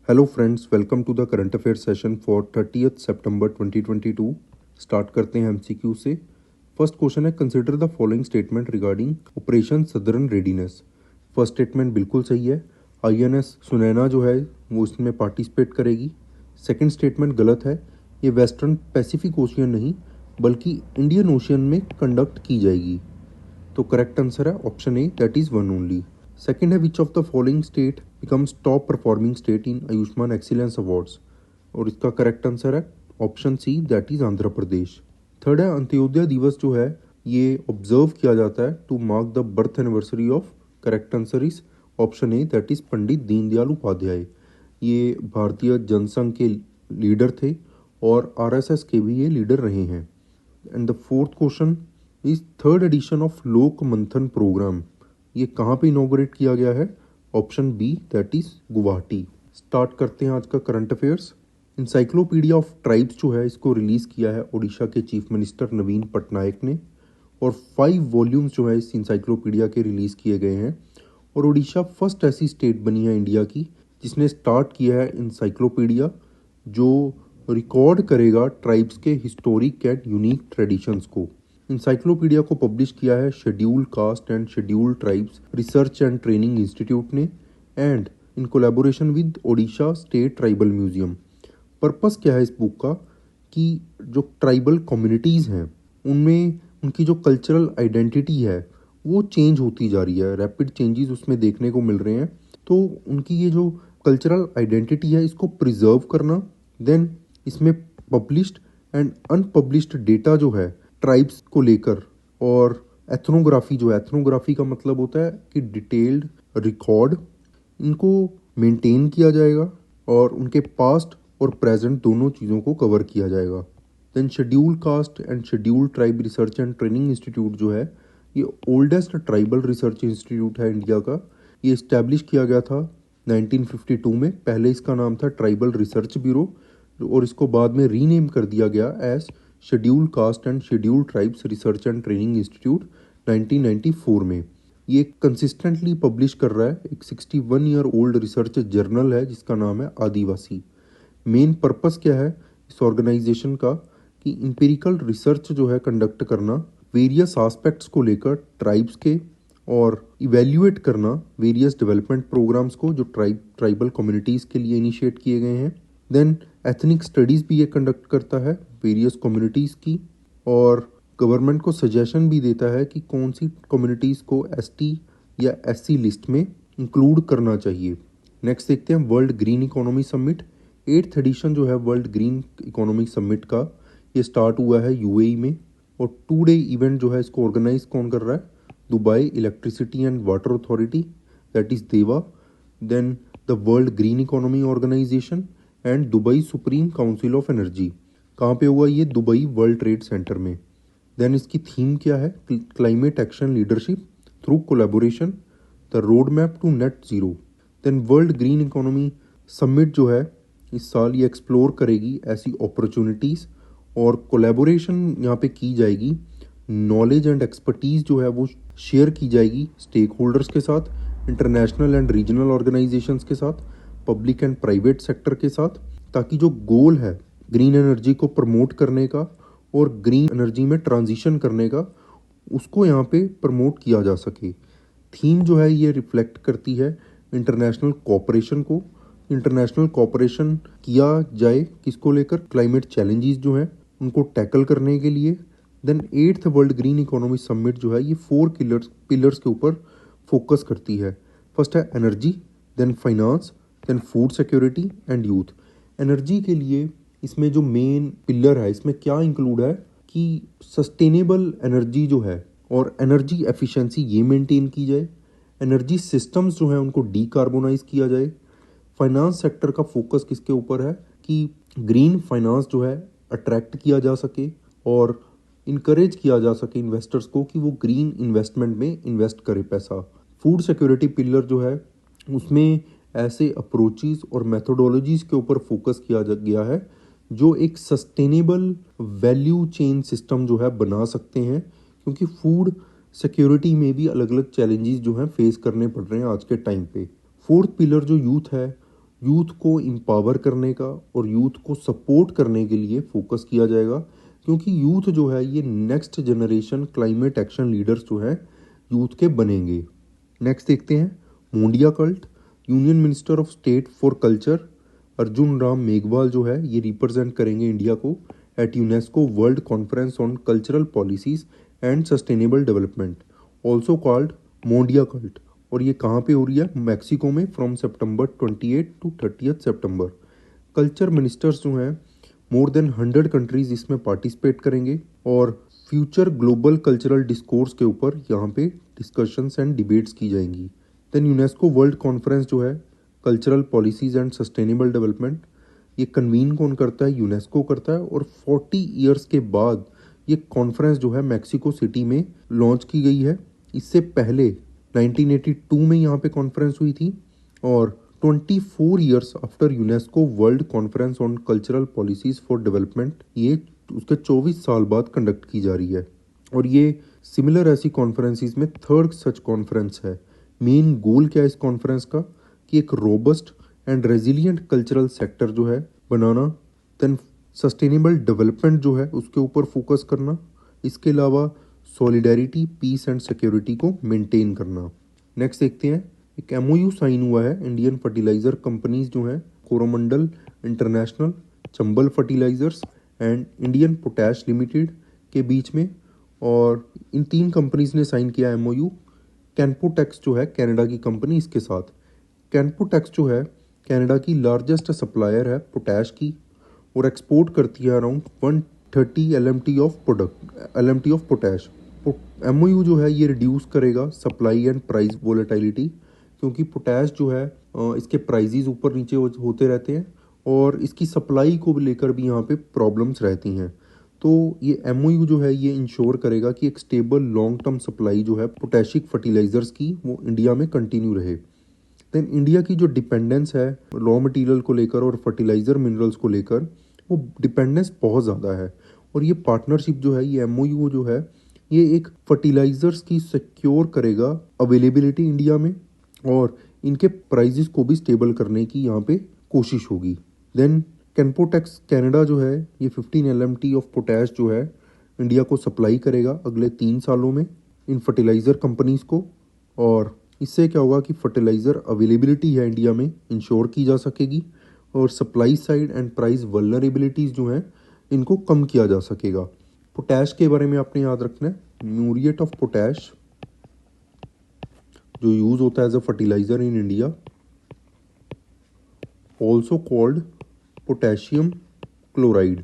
Hello friends, welcome to the current affair session for 30th सितंबर 2022। Start करते हैं MCQ से। फर्स्ट क्वेश्चन है, consider the following statement regarding operation southern readiness. First statement बिल्कुल सही है। आईएनएस सुनैना जो है वो इसमें पार्टिसिपेट करेगी। सेकंड स्टेटमेंट गलत है। ये वेस्टर्न पैसिफिक ओशियन नहीं बल्कि इंडियन ओशियन में कंडक्ट की जाएगी। तो करेक्ट आंसर है option A, that is one only. Second है, which of the following state becomes top performing state in Ayushman excellence awards. और इसका करेक्ट आंसर है option C, that is Andhra Pradesh. Third है, अंत्योदय दिवस जो है ये ऑब्जर्व किया जाता है to mark the birth anniversary of. Correct answer is option A, that is Pandit Deendayal Upadhyaya. ये भारतीय जनसंघ के लीडर थे और आरएसएस के भी ये लीडर रहे हैं। And the fourth question is third edition of लोक मंथन प्रोग्राम। ये कहाँ पे इनॉग्रेट किया गया है? Option B, that is Guwahati. Start करते हैं आज का current affairs. Encyclopedia of tribes जो है इसको रिलीज किया है ओडिशा के चीफ मिनिस्टर नवीन पटनायक ने। और 5 वॉल्यूम्स जो है इस इंसाइक्लोपीडिया के रिलीज किए गए हैं। और ओडिशा फर्स्ट ऐसी स्टेट बनी है इंडिया की जिसने स्टार्ट किया है इंसाइक्लोपीडिया जो रिकॉर्ड करेगा ट्राइब्स के हिस्टोरिक एंड यूनिक ट्रेडिशंस को। इंसाइक्लोपीडिया को पब्लिश किया है scheduled caste and scheduled tribes research and training institute ने and in collaboration with Odisha state tribal museum. Purpose क्या है इस बुक का कि जो ट्राइबल कम्युनिटीज़ हैं उनमें उनकी जो कल्चरल आइडेंटिटी है वो चेंज होती जा रही है, रैपिड चेंजेस उसमें देखने को मिल रहे हैं। तो उनकी ये जो कल्चरल आइडेंटिटी है इसको प्रिजर्व करना, देन इसमें पब्लिश्ड एंड अनपब्लिश्ड डेटा जो है ट्राइब्स को लेकर, और एथनोग्राफी जो है, एथनोग्राफी का मतलब होता है कि डिटेल्ड रिकॉर्ड, इनको मेंटेन किया जाएगा और उनके पास्ट और प्रेजेंट दोनों चीज़ों को कवर किया जाएगा। Then scheduled caste and scheduled tribe research and training institute जो है ये ओल्डेस्ट ट्राइबल रिसर्च इंस्टीट्यूट है इंडिया का। ये इस्टेब्लिश किया गया था 1952 में। पहले इसका नाम था ट्राइबल रिसर्च ब्यूरो और इसको बाद में रीनेम कर दिया गया as scheduled caste and scheduled tribes research and training institute 1994 में। ये कंसिस्टेंटली पब्लिश कर रहा है, एक 61 ईयर ओल्ड रिसर्च जर्नल है जिसका नाम है आदिवासी। मेन पर्पस क्या है इस ऑर्गेनाइजेशन का कि इंपेरिकल रिसर्च जो है कंडक्ट करना वेरियस एस्पेक्ट्स को लेकर ट्राइब्स के, और इवेल्युएट करना वेरियस डेवलपमेंट प्रोग्राम्स को जो ट्राइबल कम्युनिटीज़ के लिए इनिशिएट किए गए हैं। देन एथनिक स्टडीज़ भी ये कंडक्ट करता है वेरियस कम्युनिटीज़ की, और गवर्नमेंट को सजेशन भी देता है कि कौन सी कम्युनिटीज़ को एसटी या एससी लिस्ट में इंक्लूड करना चाहिए। नेक्स्ट देखते हैं world green economy summit. 8th edition जो है वर्ल्ड ग्रीन इकोनॉमी समिट का ये स्टार्ट हुआ है यूएई में। और 2 डे इवेंट जो है इसको ऑर्गेनाइज कौन कर रहा है? Dubai electricity and water authority, that is देवा, then the world green economy organisation and Dubai supreme council of energy. कहाँ पे हुआ ये? दुबई वर्ल्ड ट्रेड सेंटर में। देन इसकी थीम क्या है? Climate action leadership through collaboration, the road map to net zero. Then world green economy summit जो है इस साल ये एक्सप्लोर करेगी ऐसी अपॉर्चुनिटीज़ और कोलैबोरेशन यहाँ पे की जाएगी। नॉलेज एंड एक्सपर्टीज़ जो है वो शेयर की जाएगी स्टेक होल्डर्स के साथ, इंटरनेशनल एंड रीजनल ऑर्गेनाइजेशंस के साथ, पब्लिक एंड प्राइवेट सेक्टर के साथ, ताकि जो गोल है ग्रीन एनर्जी को प्रमोट करने का और ग्रीन एनर्जी में ट्रांजिशन करने का उसको यहाँ पे प्रमोट किया जा सके। थीम जो है ये रिफ्लेक्ट करती है इंटरनेशनल कोऑपरेशन को। इंटरनेशनल कोऑपरेशन किया जाए किसको लेकर? क्लाइमेट चैलेंजेस जो हैं उनको टैकल करने के लिए। Then 8th world green economy summit जो है ये 4 पिलर्स के ऊपर फोकस करती है। फर्स्ट है energy, then finance, then food security and youth. Energy के लिए इसमें जो मेन पिलर है इसमें क्या इंक्लूड है कि सस्टेनेबल एनर्जी जो है और एनर्जी एफिशिएंसी ये मेंटेन की जाए। एनर्जी सिस्टम्स जो हैं उनको डीकार्बोनाइज किया जाए। फाइनेंस सेक्टर का फोकस किसके ऊपर है कि ग्रीन फाइनेंस जो है अट्रैक्ट किया जा सके और इनकरेज किया जा सके इन्वेस्टर्स को कि वो ग्रीन इन्वेस्टमेंट में इन्वेस्ट करे पैसा। फूड सिक्योरिटी पिलर जो है उसमें ऐसे अप्रोचेस और मेथोडोलॉजीज के ऊपर फोकस किया गया है जो एक सस्टेनेबल वैल्यू चेन सिस्टम जो है बना सकते हैं, क्योंकि फूड सिक्योरिटी में भी अलग अलग चैलेंजेस जो हैं फेस करने पड़ रहे हैं आज के टाइम पे। फोर्थ पिलर जो यूथ है, यूथ को एम्पावर करने का और यूथ को सपोर्ट करने के लिए फोकस किया जाएगा, क्योंकि यूथ जो है ये next generation climate action leaders जो है यूथ के बनेंगे। नेक्स्ट देखते हैं Mondiacult. Union minister of state for culture Arjun Ram Meghwal जो है ये रिप्रेजेंट करेंगे इंडिया को at UNESCO world conference on cultural policies and sustainable development, also called Mondiacult. और ये कहाँ पे हो रही है? मैक्सिको में, from September 28 to 30 September. Culture ministers जो हैं मोर देन 100 कंट्रीज इसमें पार्टिसिपेट करेंगे और फ्यूचर ग्लोबल कल्चरल डिस्कोर्स के ऊपर यहाँ पे डिस्कशंस एंड डिबेट्स की जाएंगी। देन यूनेस्को वर्ल्ड कॉन्फ्रेंस जो है cultural policies and sustainable development, ये कन्वीन कौन करता है? यूनेस्को करता है। और 40 ईयर्स के बाद ये कॉन्फ्रेंस जो है मैक्सिको सिटी में लॉन्च की गई है। इससे पहले 1982 में यहाँ पे कॉन्फ्रेंस हुई थी और 24 years after UNESCO world conference on cultural policies for development ये उसके 24 साल बाद कंडक्ट की जा रही है। और ये सिमिलर ऐसी कॉन्फ्रेंसिस में थर्ड सच कॉन्फ्रेंस है। मेन गोल क्या है इस कॉन्फ्रेंस का? कि एक robust and resilient cultural sector जो है बनाना, देन सस्टेनेबल डेवलपमेंट जो है उसके ऊपर फोकस करना, इसके अलावा सॉलिडेरिटी, पीस एंड सिक्योरिटी को मेंटेन करना। नेक्स्ट देखते हैं, एक एमओयू साइन हुआ है इंडियन फर्टिलाइजर कंपनीज जो हैं Coromandel international, Chambal fertilizers and Indian potash limited के बीच में। और इन 3 कंपनीज ने साइन किया एमओयू। कैनपोटेक्स जो है कनाडा की कंपनी, इसके साथ। कैनपोटेक्स जो है कनाडा की लार्जेस्ट सप्लायर है पोटैश की और एक्सपोर्ट करती है around 130 LMT of potash. MOU जो है ये रिड्यूस करेगा सप्लाई एंड प्राइस वोलेटिलिटी, क्योंकि पोटैश जो है इसके प्राइजेज ऊपर नीचे होते रहते हैं और इसकी सप्लाई को लेकर भी यहाँ पे प्रॉब्लम्स रहती हैं। तो ये एमओयू जो है ये इंश्योर करेगा कि एक स्टेबल लॉन्ग टर्म सप्लाई जो है पोटैशिक फर्टिलाइजर्स की वो इंडिया में कंटिन्यू रहे। देन इंडिया की जो डिपेंडेंस है रॉ मटेरियल को लेकर और फर्टिलाइजर मिनरल्स को लेकर, वो डिपेंडेंस बहुत ज़्यादा है। और ये पार्टनरशिप जो है, ये एमओयू जो है, ये एक फर्टिलाइजर्स की सिक्योर करेगा अवेलेबिलिटी इंडिया में और इनके प्राइजेस को भी स्टेबल करने की यहाँ पे कोशिश होगी। देन कैनपोटेक्स कनाडा जो है ये 15 एलएमटी ऑफ पोटैश जो है इंडिया को सप्लाई करेगा अगले 3 सालों में इन फर्टिलाइज़र कंपनीज को। और इससे क्या होगा कि फर्टिलाइज़र अवेलेबिलिटी है इंडिया में इंश्योर की जा सकेगी और supply side and price vulnerabilities जो हैं इनको कम किया जा सकेगा। पोटैश के बारे में आपने याद रखना है, म्यूरिएट ऑफ पोटैश जो यूज होता है as a fertilizer in India, also called potassium chloride.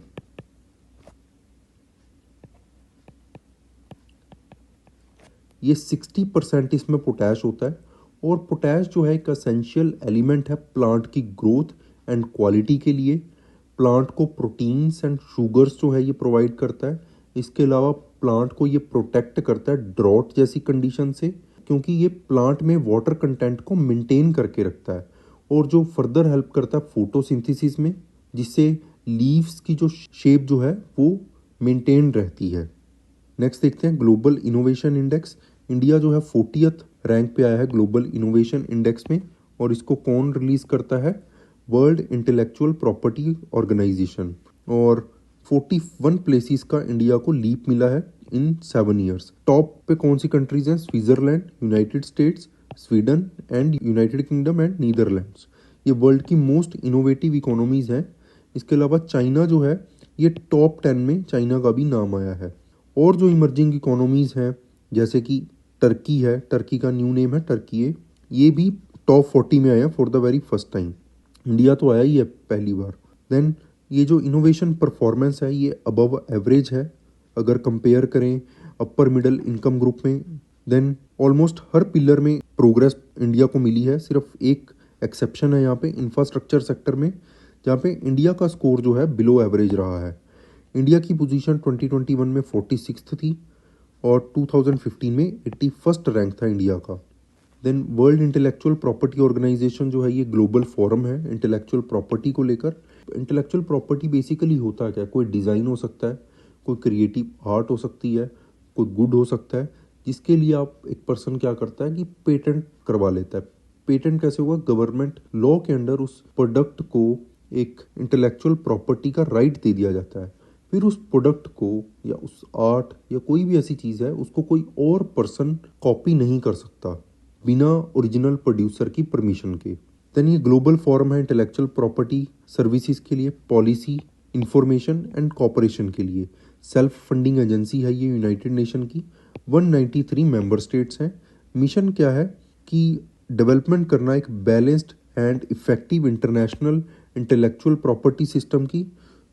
ये 60% इसमें पोटैश होता है और पोटैश जो है एक एसेंशियल एलिमेंट है प्लांट की ग्रोथ एंड क्वालिटी के लिए। प्लांट को प्रोटीन्स एंड शुगर्स जो है ये प्रोवाइड करता है। इसके अलावा प्लांट को ये प्रोटेक्ट करता है ड्रॉट जैसी कंडीशन से, क्योंकि ये प्लांट में वाटर कंटेंट को मेंटेन करके रखता है और जो फर्दर हेल्प करता है फोटोसिंथेसिस में, जिससे लीव्स की जो शेप जो है वो मेंटेन रहती है। नेक्स्ट देखते हैं ग्लोबल इनोवेशन इंडेक्स। इंडिया जो है 40th रैंक पे आया है ग्लोबल इनोवेशन इंडेक्स में और इसको कौन रिलीज करता है? World intellectual property organization. और 41 प्लेसेस का इंडिया को लीप मिला है इन 7 ईयर्स। टॉप पे कौन सी कंट्रीज हैं? Switzerland, United states, Sweden and United kingdom and Netherlands. ये वर्ल्ड की मोस्ट इनोवेटिव इकोनॉमीज हैं। इसके अलावा चाइना जो है ये टॉप 10 में चाइना का भी नाम आया है। और जो इमर्जिंग इकोनॉमीज हैं जैसे कि टर्की है, टर्की का न्यू नेम है टर्की, ये भी टॉप 40 में आया for the very first time. India तो आया ही है पहली बार। देन ये जो इनोवेशन परफॉर्मेंस है ये अबव एवरेज है अगर कंपेयर करें अपर मिडिल इनकम ग्रुप में। देन ऑलमोस्ट हर पिलर में प्रोग्रेस इंडिया को मिली है। सिर्फ एक एक्सेप्शन है यहाँ पे इंफ्रास्ट्रक्चर सेक्टर में, जहाँ पे इंडिया का स्कोर जो है बिलो एवरेज रहा है। इंडिया की पोजीशन 2021 में 46th थी और 2015 में 81st रैंक था इंडिया का। Then world intellectual property organization जो है ये ग्लोबल फोरम है इंटेलेक्चुअल प्रॉपर्टी को लेकर। इंटेलेक्चुअल प्रॉपर्टी बेसिकली होता क्या? कोई डिज़ाइन हो सकता है, कोई क्रिएटिव आर्ट हो सकती है, कोई गुड हो सकता है, जिसके लिए आप एक पर्सन क्या करता है कि पेटेंट करवा लेता है। पेटेंट कैसे होगा? गवर्नमेंट लॉ के अंडर उस प्रोडक्ट को एक इंटेलेक्चुअल प्रॉपर्टी का राइट दे दिया जाता है। फिर उस प्रोडक्ट को या उस आर्ट या कोई भी ऐसी चीज़ है उसको कोई और पर्सन कॉपी नहीं कर सकता बिना ओरिजिनल प्रोड्यूसर की परमिशन के। देन ये ग्लोबल फोरम है इंटेलेक्चुअल प्रॉपर्टी सर्विसेज के लिए, पॉलिसी, इंफॉर्मेशन एंड कॉपरेशन के लिए। सेल्फ फंडिंग एजेंसी है ये यूनाइटेड नेशन की। 193 मेंबर स्टेट्स हैं। मिशन क्या है कि डेवलपमेंट करना एक balanced and effective international intellectual property system की,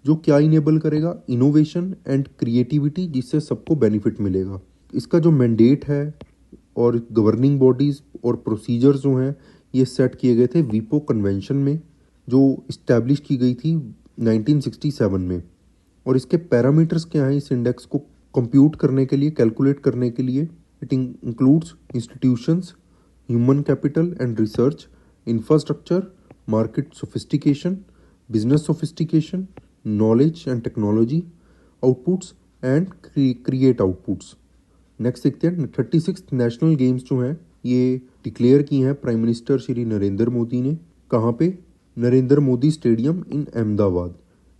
जो क्या इनेबल करेगा? इनोवेशन एंड क्रिएटिविटी, जिससे सबको बेनिफिट मिलेगा। इसका जो मैंडेट है और गवर्निंग बॉडीज और प्रोसीजर्स जो हैं ये सेट किए गए थे वीपो कन्वेंशन में, जो इस्टेब्लिश की गई थी 1967 में। और इसके पैरामीटर्स क्या हैं इस इंडेक्स को कंप्यूट करने के लिए, कैलकुलेट करने के लिए? It includes institutions, human capital and research, infrastructure, market sophistication, business sophistication, knowledge and technology, outputs and create outputs. Next देखते हैं 36 नेशनल गेम्स जो हैं ये डिक्लेयर की हैं प्राइम मिनिस्टर श्री नरेंद्र मोदी ने। कहाँ पे? नरेंद्र मोदी स्टेडियम इन अहमदाबाद।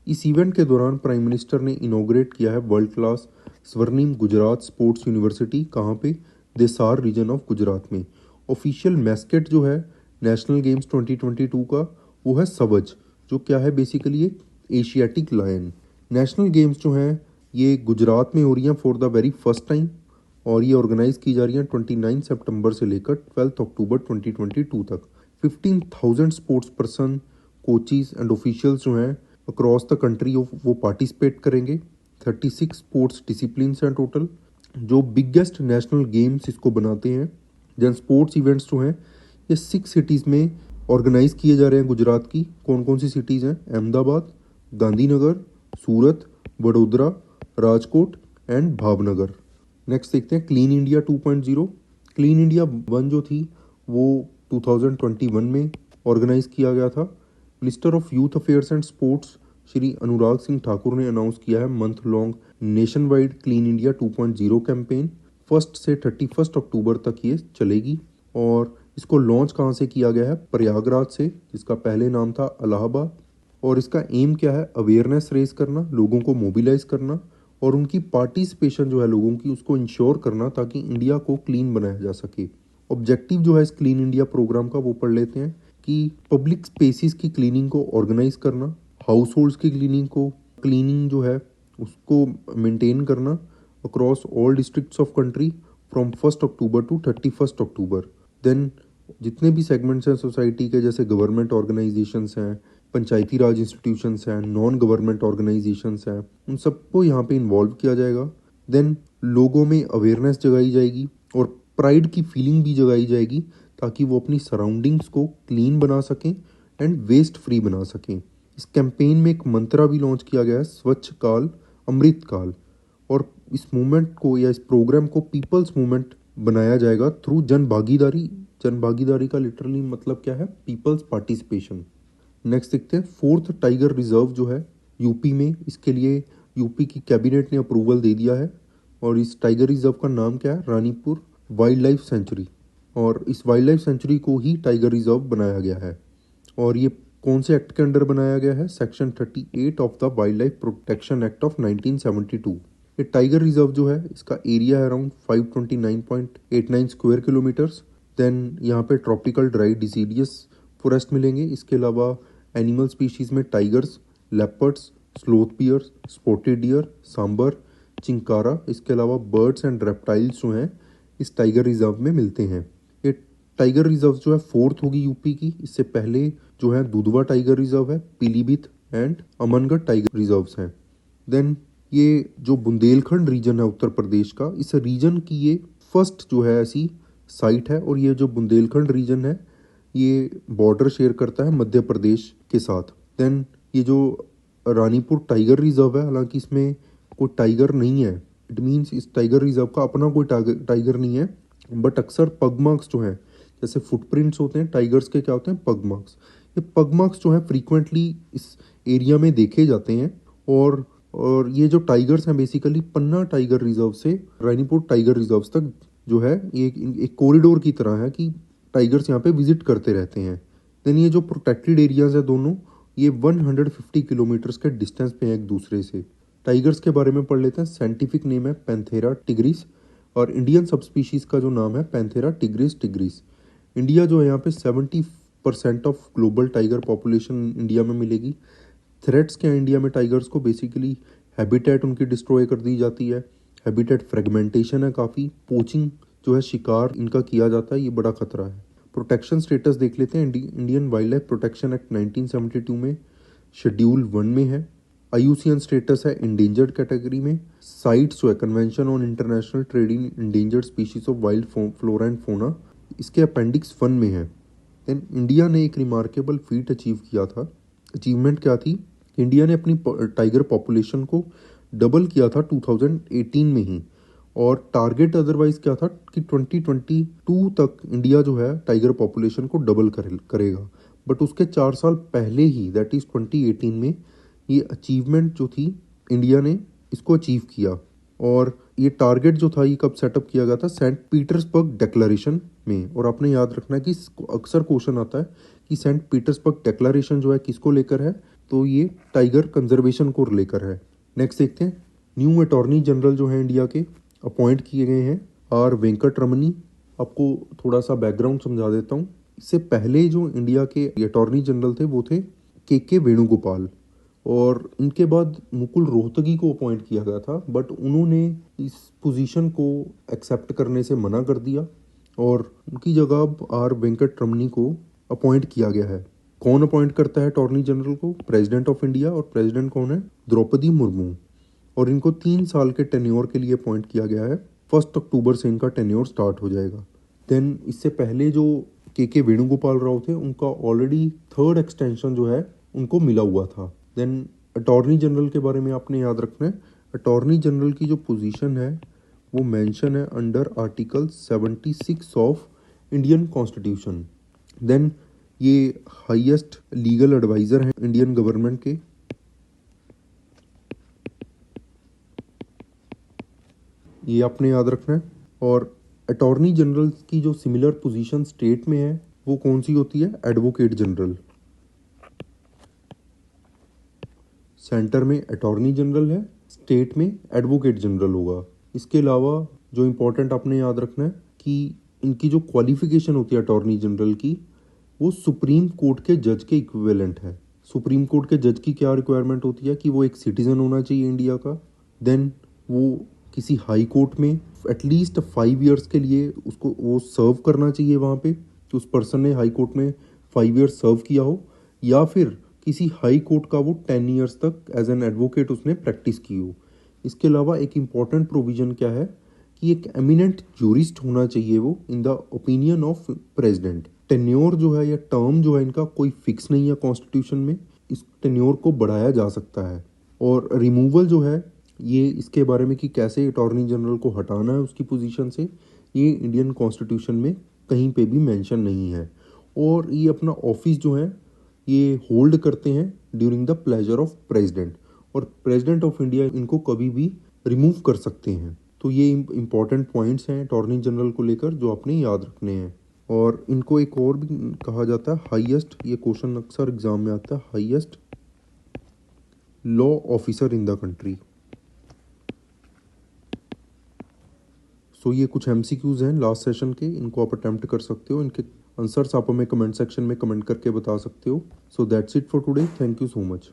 इस इवेंट के दौरान प्राइम मिनिस्टर ने इनॉग्रेट किया है वर्ल्ड क्लास स्वर्णिम गुजरात स्पोर्ट्स यूनिवर्सिटी। कहाँ पे? देसार रीजन ऑफ गुजरात में। ऑफिशियल मैस्केट जो है नेशनल गेम्स 2022 का वो है सवज, जो क्या है बेसिकली एक एशियाटिक लायन। नेशनल गेम्स जो हैं ये गुजरात में हो रही हैं for the very first time, और ये ऑर्गेनाइज की जा रही हैं 29 सितंबर से लेकर 12 अक्टूबर 2022 तक। 15,000 sports person, coaches and officials जो हैं अक्रॉस द कंट्री वो पार्टिसिपेट करेंगे। 36 स्पोर्ट्स डिसिप्लिन्स हैं टोटल, जो बिगेस्ट नेशनल गेम्स इसको बनाते हैं। जन स्पोर्ट्स इवेंट्स जो हैं ये 6 सिटीज़ में ऑर्गेनाइज किए जा रहे हैं गुजरात की। कौन कौन सी सिटीज़ हैं? अहमदाबाद, गांधीनगर, सूरत, वडोदरा, राजकोट एंड भावनगर। नेक्स्ट देखते हैं क्लीन इंडिया 2.0। क्लीन इंडिया 1 जो थी वो 2021 में ऑर्गेनाइज किया गया था। Minister of youth affairs and sports Shri Anurag Singh Thakur ने अनाउंस किया है month long nationwide clean India 2.0 campaign. 1 से 31 अक्टूबर तक ये चलेगी। और इसको लॉन्च कहाँ से किया गया है? प्रयागराज से, जिसका पहले नाम था इलाहाबाद। और इसका एम क्या है? अवेयरनेस रेज करना, लोगों को मोबिलाइज करना और उनकी पार्टिसिपेशन जो है लोगों की उसको इंश्योर करना, ताकि इंडिया को क्लीन बनाया जा सके। ऑब्जेक्टिव जो है इस क्लीन इंडिया प्रोग्राम का वो पढ़ लेते हैं कि पब्लिक स्पेसिस की क्लीनिंग को ऑर्गेनाइज करना, हाउस होल्ड्स की क्लीनिंग जो है उसको मेंटेन करना across all districts of country from 1 अक्टूबर टू 31 अक्टूबर। देन जितने भी सेगमेंट्स हैं सोसाइटी के, जैसे गवर्नमेंट ऑर्गेनाइजेशंस हैं, पंचायती राज इंस्टीट्यूशंस हैं, नॉन गवर्नमेंट ऑर्गेनाइजेशंस हैं, उन सबको यहाँ पे इन्वॉल्व किया जाएगा। देन लोगों में अवेयरनेस जगाई जाएगी और प्राइड की फीलिंग भी जगाई जाएगी, ताकि वो अपनी सराउंडिंग्स को क्लीन बना सकें एंड वेस्ट फ्री बना सकें। इस कैंपेन में एक मंत्रा भी लॉन्च किया गया है, स्वच्छ काल अमृत काल। और इस मूवमेंट को या इस प्रोग्राम को पीपल्स मूवमेंट बनाया जाएगा थ्रू जन भागीदारी। जन भागीदारी का लिटरली मतलब क्या है? Peoples participation. नेक्स्ट देखते हैं 4th टाइगर रिजर्व जो है यूपी में। इसके लिए यूपी की कैबिनेट ने अप्रूवल दे दिया है। और इस टाइगर रिजर्व का नाम क्या है? Ranipur wild life sanctuary. और इस वाइल्ड लाइफ सेंचुरी को ही टाइगर रिजर्व बनाया गया है। और ये कौन से एक्ट के अंडर बनाया गया है? Section 38 of the wild life protection act of 1972। ये टाइगर रिजर्व जो है इसका एरिया है अराउंड 529.89 स्क्वायर किलोमीटर्स। देन यहाँ पे ट्रॉपिकल ड्राई डिसीडियस फॉरेस्ट मिलेंगे। इसके अलावा एनिमल स्पीशीज में tigers, leopards, sloth bears, spotted deer, sambar, chinkara, इसके अलावा बर्ड्स एंड रेप्टाइल्स जो हैं इस टाइगर रिजर्व में मिलते हैं। ये टाइगर रिजर्व जो है 4th होगी यूपी की। इससे पहले जो है दुधवा टाइगर रिजर्व है, Pilibhit and Amangarh tiger reserves हैं। देन ये जो बुंदेलखंड रीजन है उत्तर प्रदेश का, इस रीजन की ये फर्स्ट जो है ऐसी साइट है। और ये जो बुंदेलखंड रीजन है ये बॉर्डर शेयर करता है मध्य प्रदेश के साथ। देन ये जो रानीपुर टाइगर रिजर्व है, हालांकि इसमें कोई टाइगर नहीं है, इट मीन्स इस टाइगर रिजर्व का अपना कोई टाइगर नहीं है, बट अक्सर पग मार्क्स जो हैं, जैसे फुटप्रिंट्स होते हैं टाइगर्स के, क्या होते हैं? पग मार्क्स। ये पग मार्क्स जो है फ्रीक्वेंटली इस एरिया में देखे जाते हैं। और ये जो टाइगर्स हैं बेसिकली पन्ना टाइगर रिजर्व से रानीपुर टाइगर रिजर्व तक जो है ये एक कॉरिडोर की तरह है कि टाइगर्स यहाँ पे विजिट करते रहते हैं। देन ये जो प्रोटेक्टेड एरियाज है दोनों, ये 150 किलोमीटर्स के डिस्टेंस पे हैं एक दूसरे से। टाइगर्स के बारे में पढ़ लेते हैं। साइंटिफिक नेम है पैंथेरा टिग्रिस और इंडियन सबस्पीशीज का जो नाम है पैंथेरा टिग्रिस टिग्रिस। इंडिया जो है यहाँ पे 70% of global tiger population India में मिलेगी। थ्रेट्स क्या है इंडिया में टाइगर्स को? बेसिकली हैबिटेट उनकी डिस्ट्रॉय कर दी जाती है, हैबिटेट फ्रेगमेंटेशन है काफ़ी, पोचिंग जो है शिकार इनका किया जाता है, ये बड़ा खतरा है। प्रोटेक्शन स्टेटस देख लेते हैं। Indian wild life protection act 1972 में शेड्यूल 1 में है। IUCN स्टेटस है इंडेंजर्ड कैटेगरी में। साइट्स जो है convention on international trade in endangered species of wild flora and fauna, इसके अपेंडिक्स 1 में है। देन इंडिया ने एक रिमार्केबल फीट अचीव किया था। अचीवमेंट क्या थी? इंडिया ने अपनी टाइगर पॉपुलेशन को डबल किया था 2018 में ही, और टारगेट अदरवाइज क्या था कि 2022 तक इंडिया जो है टाइगर पॉपुलेशन को डबल करेगा। बट उसके 4 साल पहले ही, दैट इज 2018 में, ये अचीवमेंट जो थी इंडिया ने इसको अचीव किया। और ये टारगेट जो था ये कब सेटअप किया गया था? सेंट पीटर्सबर्ग डिक्लेरेशन में। और आपने याद रखना है कि अक्सर क्वेश्चन आता है कि सेंट पीटर्सबर्ग डिक्लेरेशन जो है किसको लेकर है, तो ये टाइगर कंजर्वेशन को लेकर है। नेक्स्ट देखते हैं। न्यू अटॉर्नी जनरल जो है इंडिया के अपॉइंट किए गए हैं आर वेंकट रमनी। आपको थोड़ा सा बैकग्राउंड समझा देता हूँ। इससे पहले जो इंडिया के अटॉर्नी जनरल थे वो थे के वेणुगोपाल, और इनके बाद मुकुल रोहतगी को अपॉइंट किया गया था, बट उन्होंने इस पोजीशन को एक्सेप्ट करने से मना कर दिया और उनकी जगह अब आर वेंकट रमनी को अपॉइंट किया गया है। कौन अपॉइंट करता है अटॉर्नी जनरल को? President of India. और प्रेसिडेंट कौन है? द्रौपदी मुर्मू। और इनको 3 साल के टेन्योर के लिए अपॉइंट किया गया है। 1 अक्टूबर से इनका टेन्योर स्टार्ट हो जाएगा। देन इससे पहले जो के वेणुगोपाल राव थे उनका ऑलरेडी 3rd एक्सटेंशन जो है उनको मिला हुआ था। देन अटॉर्नी जनरल के बारे में आपने याद रखना है। अटॉर्नी जनरल की जो पोजीशन है वो मेंशन है under article 76 of Indian constitution. Then ये हाईएस्ट लीगल एडवाइजर हैं इंडियन गवर्नमेंट के। ये आपने याद रखना है। और अटॉर्नी जनरल की जो सिमिलर पोजीशन स्टेट में है वो कौन सी होती है? Advocate general. सेंटर में अटॉर्नी जनरल है, स्टेट में एडवोकेट जनरल होगा। इसके अलावा जो इम्पोर्टेंट आपने याद रखना है कि इनकी जो क्वालिफिकेशन होती है अटॉर्नी जनरल की, वो सुप्रीम कोर्ट के जज के इक्विवेलेंट है। सुप्रीम कोर्ट के जज की क्या रिक्वायरमेंट होती है कि वो एक सिटीजन होना चाहिए इंडिया का। देन वो किसी हाई कोर्ट में एटलीस्ट 5 ईयर्स के लिए उसको वो सर्व करना चाहिए वहाँ पे, कि उस पर्सन ने हाई कोर्ट में 5 ईयर्स सर्व किया हो, या फिर किसी हाई कोर्ट का वो 10 ईयर्स तक एज एन एडवोकेट उसने प्रैक्टिस की हो। इसके अलावा एक इम्पॉर्टेंट प्रोविजन क्या है कि एक एमिनेंट जूरिस्ट होना चाहिए वो in the opinion of president. Tenure जो है या टर्म जो है इनका कोई फिक्स नहीं है कॉन्स्टिट्यूशन में, इस टेन्योर को बढ़ाया जा सकता है। और रिमूवल जो है ये इसके बारे में कि कैसे अटॉर्नी जनरल को हटाना है उसकी पोजीशन से, ये इंडियन कॉन्स्टिट्यूशन में कहीं पे भी मेंशन नहीं है। और ये अपना ऑफिस जो है ये होल्ड करते हैं during the pleasure of president, और प्रेसिडेंट ऑफ इंडिया इनको कभी भी रिमूव कर सकते हैं। तो ये इंपॉर्टेंट पॉइंट्स हैं अटॉर्नी जनरल को लेकर जो आपने याद रखने हैं। और इनको एक और भी कहा जाता है हाईएस्ट, ये क्वेश्चन अक्सर एग्जाम में आता है, highest law officer in the country. So ये कुछ MCQs हैं लास्ट सेशन के, इनको आप अटेम्प्ट कर सकते हो। इनके आंसर्स आप हमें कमेंट सेक्शन में कमेंट करके बता सकते हो। So that's it for today, thank you so much.